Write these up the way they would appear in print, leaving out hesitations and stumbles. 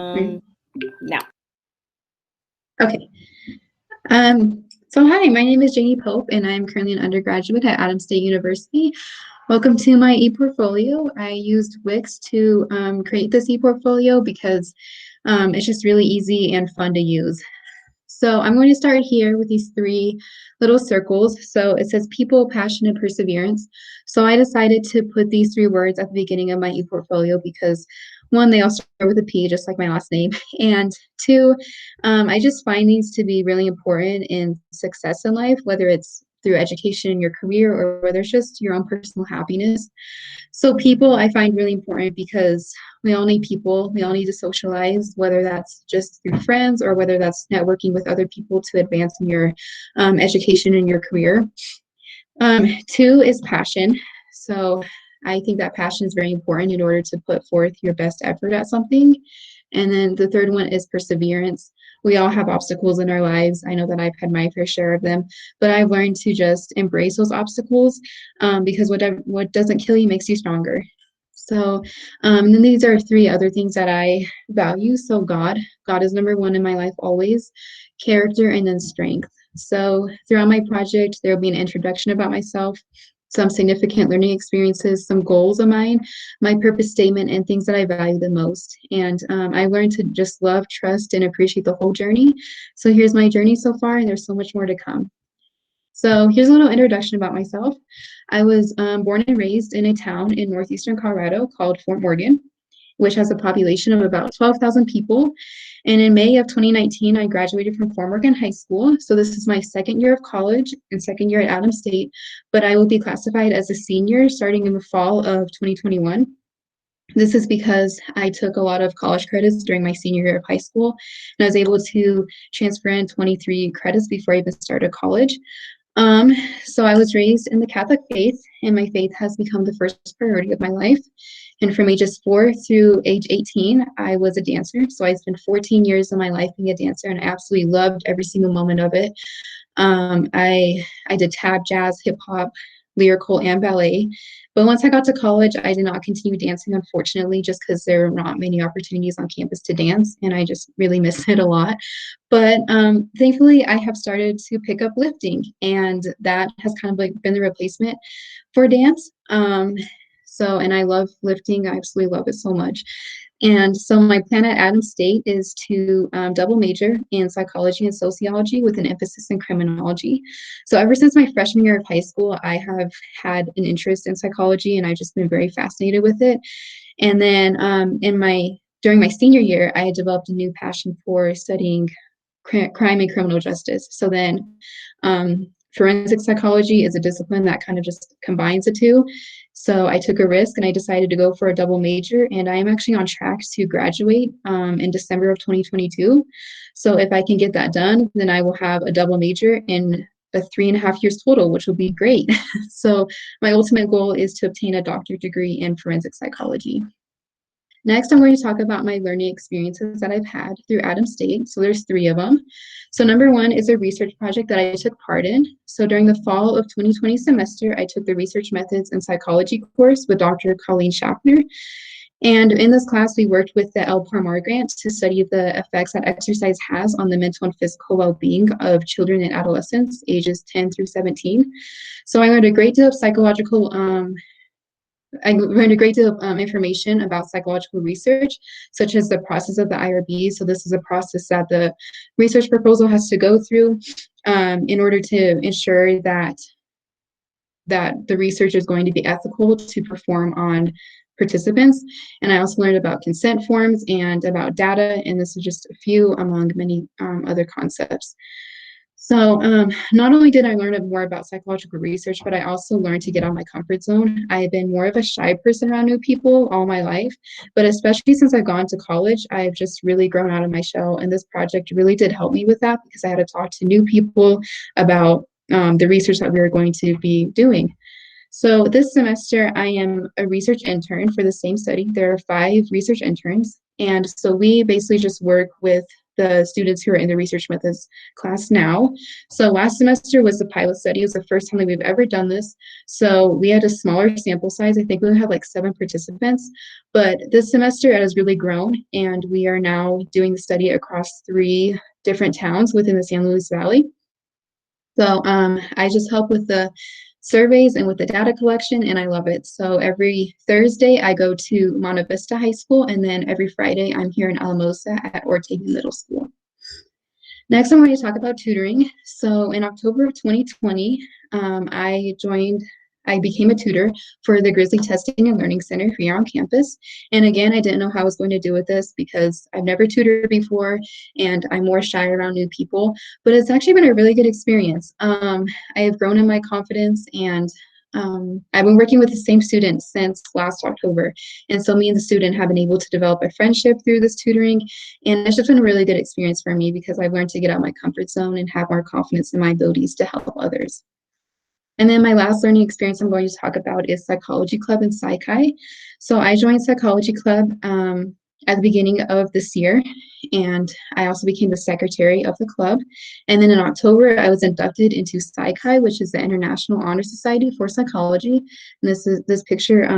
Right. Now. Okay. So hi, my name is Jayne Pope, and I'm currently an undergraduate at Adams State University. Welcome to my e-portfolio. I used Wix to create this e-portfolio because it's just really easy and fun to use. So I'm going to start here with these three little circles. So it says people, passion, and perseverance. So I decided to put these three words at the beginning of my e-portfolio because one, they all start with a P, just like my last name. And two, I just find these to be really important in success in life, whether it's through education, your career, or whether it's just your own personal happiness. So people I find really important because we all need people. We all need to socialize, whether that's just through friends or whether that's networking with other people to advance in your education and your career. Two is passion. So I think that passion is very important in order to put forth your best effort at something. And then the third one is perseverance. We all have obstacles in our lives. I know that I've had my fair share of them, but I've learned to just embrace those obstacles because what doesn't kill you makes you stronger. So then these are three other things that I value. So God is number one in my life always, character, and then strength. So throughout my project, there will be an introduction about myself, some significant learning experiences, some goals of mine, my purpose statement, and things that I value the most. And I learned to just love, trust, and appreciate the whole journey. So here's my journey so far, and there's so much more to come. So here's a little introduction about myself. I was born and raised in a town in northeastern Colorado called Fort Morgan, which has a population of about 12,000 people. And in May of 2019, I graduated from Fort Morgan High School. So this is my second year of college and second year at Adams State, but I will be classified as a senior starting in the fall of 2021. This is because I took a lot of college credits during my senior year of high school, and I was able to transfer in 23 credits before I even started college. Um, so I was raised in the Catholic faith, and my faith has become the first priority of my life. And from ages 4 through age 18, I was a dancer. So I spent 14 years of my life being a dancer, and I absolutely loved every single moment of it. I did tap, jazz, hip hop, lyrical, and ballet. But once I got to college, I did not continue dancing, unfortunately, just because there are not many opportunities on campus to dance, and I just really miss it a lot. But thankfully, I have started to pick up lifting, and that has kind of like been the replacement for dance. And I love lifting. I absolutely love it so much. And so my plan at Adams State is to double major in psychology and sociology with an emphasis in criminology. So ever since my freshman year of high school, I have had an interest in psychology, and I've just been very fascinated with it. And then during my senior year, I had developed a new passion for studying crime and criminal justice. So then forensic psychology is a discipline that kind of just combines the two. So I took a risk and I decided to go for a double major, and I am actually on track to graduate in December of 2022. So if I can get that done, then I will have a double major in 3.5 years total, which will be great. So my ultimate goal is to obtain a doctorate degree in forensic psychology. Next, I'm going to talk about my learning experiences that I've had through Adams State. So there's three of them. So number one is a research project that I took part in. So during the fall of 2020 semester, I took the Research Methods in Psychology course with Dr. Colleen Schaffner. And in this class, we worked with the L. Parmar grant to study the effects that exercise has on the mental and physical well-being of children and adolescents, ages 10 through 17. So I learned a great deal of information about psychological research, such as the process of the IRB. So this is a process that the research proposal has to go through in order to ensure that the research is going to be ethical to perform on participants. And I also learned about consent forms and about data, and this is just a few among many other concepts. So not only did I learn more about psychological research, but I also learned to get out of my comfort zone. I've been more of a shy person around new people all my life, but especially since I've gone to college, I've just really grown out of my shell. And this project really did help me with that because I had to talk to new people about the research that we were going to be doing. So this semester, I am a research intern for the same study. There are 5 research interns. And so we basically just work with the students who are in the research methods class now. So last semester was the pilot study. It was the first time that we've ever done this. So we had a smaller sample size. I think we had like 7 participants, but this semester it has really grown, and we are now doing the study across 3 different towns within the San Luis Valley. So I just help with the surveys and with the data collection, and I love it. So every Thursday I go to Monte Vista High School, and then every Friday I'm here in Alamosa at Ortega Middle School. Next, I'm going to talk about tutoring. So in October of 2020, I became a tutor for the Grizzly Testing and Learning Center here on campus. And again, I didn't know how I was going to do with this because I've never tutored before and I'm more shy around new people, but it's actually been a really good experience. I have grown in my confidence, and I've been working with the same student since last October. And so me and the student have been able to develop a friendship through this tutoring. And it's just been a really good experience for me because I've learned to get out of my comfort zone and have more confidence in my abilities to help others. And then my last learning experience I'm going to talk about is Psychology Club and Psychi. So I joined Psychology Club at the beginning of this year, and I also became the secretary of the club. And then in October, I was inducted into Psychi, which is the International Honor Society for Psychology. And this picture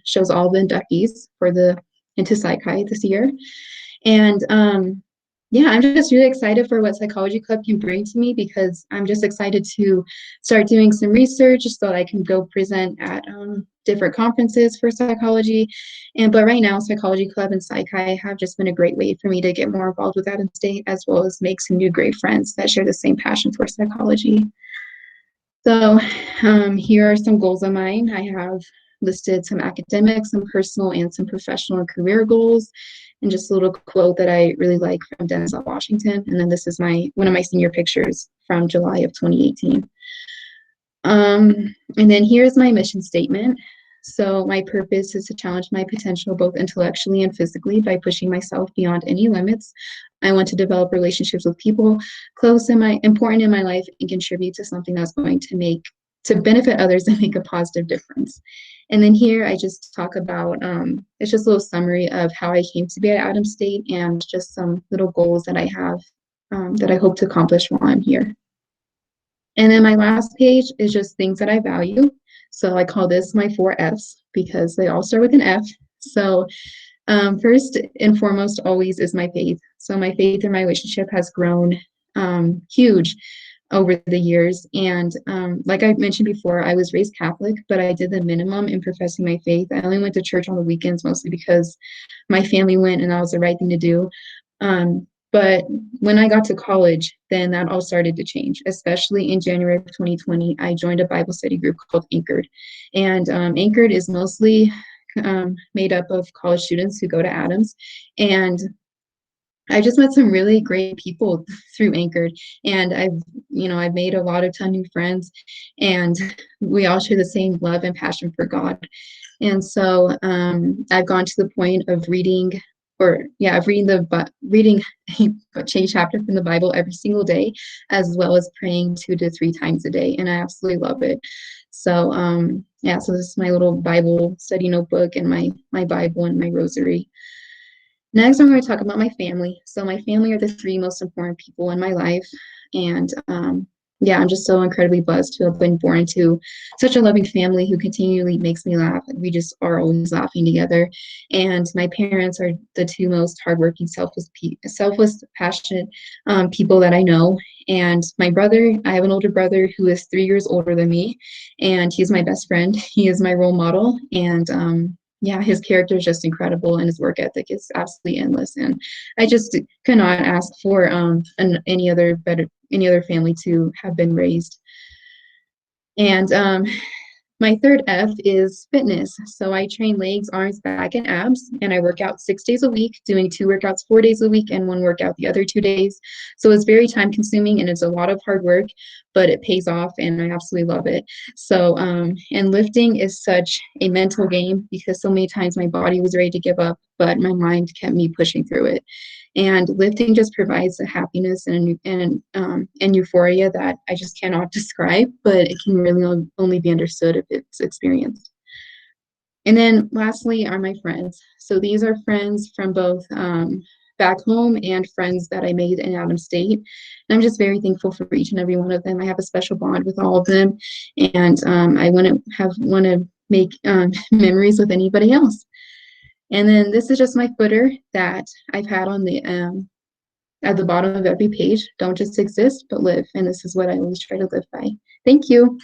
shows all the inductees into Psychi this year. And yeah, I'm just really excited for what Psychology Club can bring to me, because I'm just excited to start doing some research so that I can go present at different conferences for psychology. But right now, Psychology Club and Psychi have just been a great way for me to get more involved with Adams State, as well as make some new great friends that share the same passion for psychology. So here are some goals of mine. I have listed some academic, some personal, and some professional and career goals. And just a little quote that I really like from Denzel Washington. And then this is one of my senior pictures from July of 2018. And then here's my mission statement. So my purpose is to challenge my potential both intellectually and physically by pushing myself beyond any limits. I want to develop relationships with people close and important in my life and contribute to something that's going to benefit others and make a positive difference. And then here I just talk about, it's just a little summary of how I came to be at Adams State and just some little goals that I have that I hope to accomplish while I'm here. And then my last page is just things that I value. So I call this my 4 Fs because they all start with an F. So first and foremost always is my faith. So my faith in my relationship has grown huge over the years. And like I mentioned before, I was raised Catholic, but I did the minimum in professing my faith. I only went to church on the weekends, mostly because my family went and that was the right thing to do. But when I got to college, then that all started to change, especially in January of 2020. I joined a Bible study group called Anchored. And Anchored is mostly made up of college students who go to Adams. And I just met some really great people through Anchored, and I've made a ton of new friends, and we all share the same love and passion for God. And so I've gone to the point of reading a change chapter from the Bible every single day, as well as praying 2 to 3 times a day, and I absolutely love it. So so this is my little Bible study notebook and my Bible and my rosary. Next, I'm going to talk about my family. So my family are the 3 most important people in my life. And I'm just so incredibly blessed to have been born into such a loving family who continually makes me laugh. We just are always laughing together. And my parents are the 2 most hardworking, selfless, passionate people that I know. And my brother, I have an older brother who is 3 years older than me, and he's my best friend. He is my role model. And his character is just incredible, and his work ethic is absolutely endless. And I just could not ask for any other family to have been raised. And my 3rd F is fitness. So I train legs, arms, back, and abs, and I work out 6 days a week, doing 2 workouts 4 days a week and 1 workout the other 2 days. So it's very time consuming and it's a lot of hard work, but it pays off and I absolutely love it. So, and lifting is such a mental game because so many times my body was ready to give up, but my mind kept me pushing through it. And lifting just provides a happiness and euphoria that I just cannot describe, but it can really only be understood if it's experienced. And then lastly are my friends. So these are friends from both back home and friends that I made in Adams State. And I'm just very thankful for each and every one of them. I have a special bond with all of them, and I want to make memories with anybody else. And then this is just my footer that I've had on the at the bottom of every page. Don't just exist, but live. And this is what I always try to live by. Thank you.